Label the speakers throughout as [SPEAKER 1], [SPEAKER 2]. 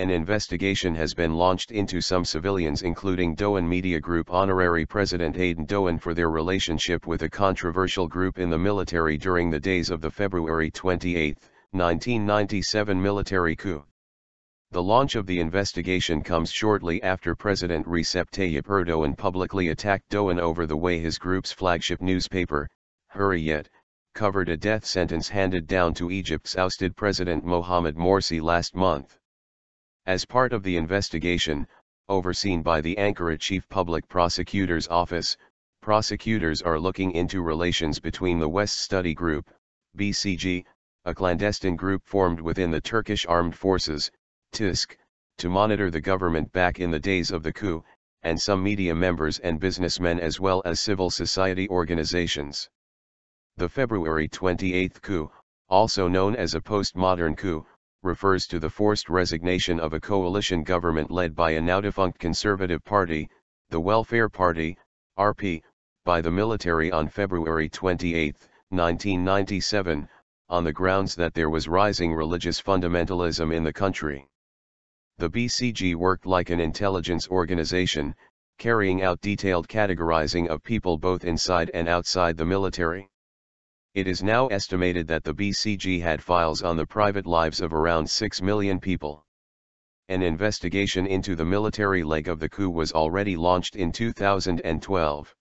[SPEAKER 1] An investigation has been launched into some civilians including Doğan Media Group Honorary President Aydın Doğan for their relationship with a controversial group in the military during the days of the February 28, 1997 military coup. The launch of the investigation comes shortly after President Recep Tayyip Erdoğan publicly attacked Doğan over the way his group's flagship newspaper, Hürriyet, covered a death sentence handed down to Egypt's ousted President Mohamed Morsi last month. As part of the investigation, overseen by the Ankara Chief Public Prosecutor's Office, prosecutors are looking into relations between the West Study Group, BCG, a clandestine group formed within the Turkish Armed Forces, TUSK, to monitor the government back in the days of the coup, and some media members and businessmen as well as civil society organizations. The February 28 coup, also known as a postmodern coup, refers to the forced resignation of a coalition government led by a now-defunct conservative party, the Welfare Party, RP, by the military on February 28, 1997, on the grounds that there was rising religious fundamentalism in the country. The BCG worked like an intelligence organization, carrying out detailed categorizing of people both inside and outside the military. It is now estimated that the BCG had files on the private lives of around 6 million people. An investigation into the military leg of the coup was already launched in 2012.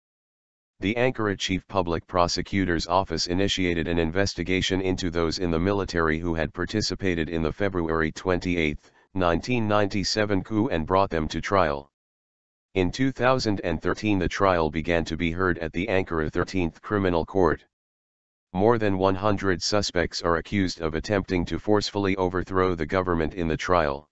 [SPEAKER 1] The Ankara Chief Public Prosecutor's Office initiated an investigation into those in the military who had participated in the February 28, 1997 coup and brought them to trial. In 2013 the trial began to be heard at the Ankara 13th Criminal Court. More than 100 suspects are accused of attempting to forcefully overthrow the government in the trial.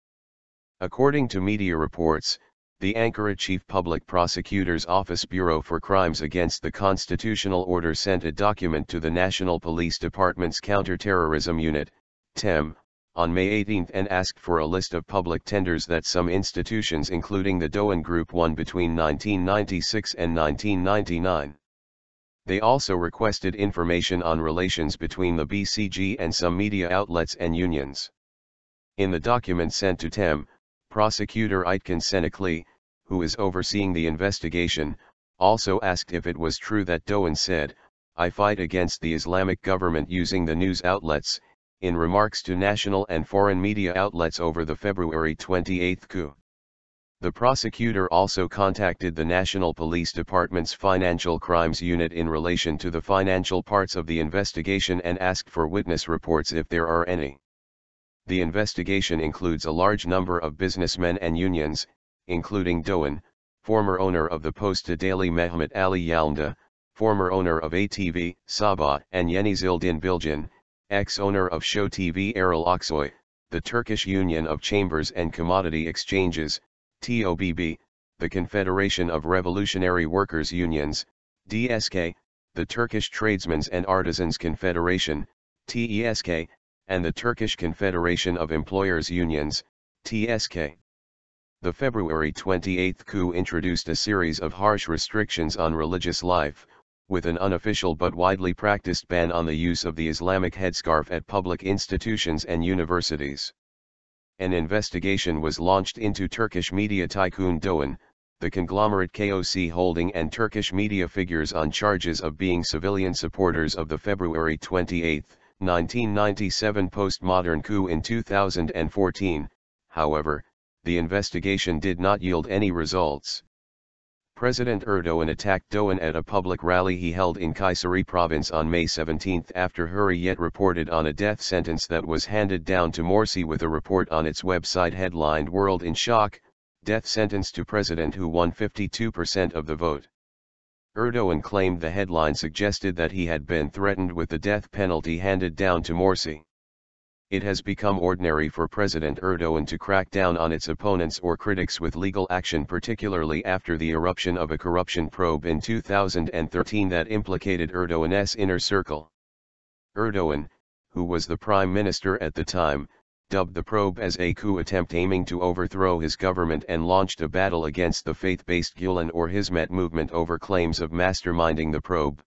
[SPEAKER 1] According to media reports, the Ankara Chief Public Prosecutor's Office Bureau for Crimes Against the Constitutional Order sent a document to the National Police Department's Counter-Terrorism Unit, TEM, on May 18 and asked for a list of public tenders that some institutions including the Doğan Group won between 1996 and 1999. They also requested information on relations between the BCG and some media outlets and unions. In the document sent to TEM, Prosecutor Aydın Doğan, who is overseeing the investigation, also asked if it was true that Doğan said, "I fight against the Islamic government" using the news outlets, in remarks to national and foreign media outlets over the February 28 coup. The prosecutor also contacted the National Police Department's Financial Crimes Unit in relation to the financial parts of the investigation and asked for witness reports if there are any. The investigation includes a large number of businessmen and unions, including Doğan, former owner of the Posta Daily Mehmet Ali Yalnda, former owner of ATV, Sabah, and Yeni Zildin Bilgin, ex-owner of Show TV Erol Aksoy, the Turkish Union of Chambers and Commodity Exchanges, TOBB, the Confederation of Revolutionary Workers Unions, DSK, the Turkish Tradesmen's and Artisans Confederation, TESK, and the Turkish Confederation of Employers Unions, TSK. The February 28 coup introduced a series of harsh restrictions on religious life, with an unofficial but widely practiced ban on the use of the Islamic headscarf at public institutions and universities. An investigation was launched into Turkish media tycoon Doğan, the conglomerate KOC Holding and Turkish media figures on charges of being civilian supporters of the February 28, 1997 postmodern coup in 2014, however, the investigation did not yield any results. President Erdoğan attacked Doğan at a public rally he held in Kayseri province on May 17 after Hürriyet reported on a death sentence that was handed down to Morsi with a report on its website headlined "World in Shock, Death Sentence to President Who Won 52% of the Vote." Erdoğan claimed the headline suggested that he had been threatened with the death penalty handed down to Morsi. It has become ordinary for President Erdoğan to crack down on its opponents or critics with legal action, particularly after the eruption of a corruption probe in 2013 that implicated Erdoğan's inner circle. Erdoğan, who was the prime minister at the time, dubbed the probe as a coup attempt aiming to overthrow his government and launched a battle against the faith-based Gülen or Hizmet movement over claims of masterminding the probe.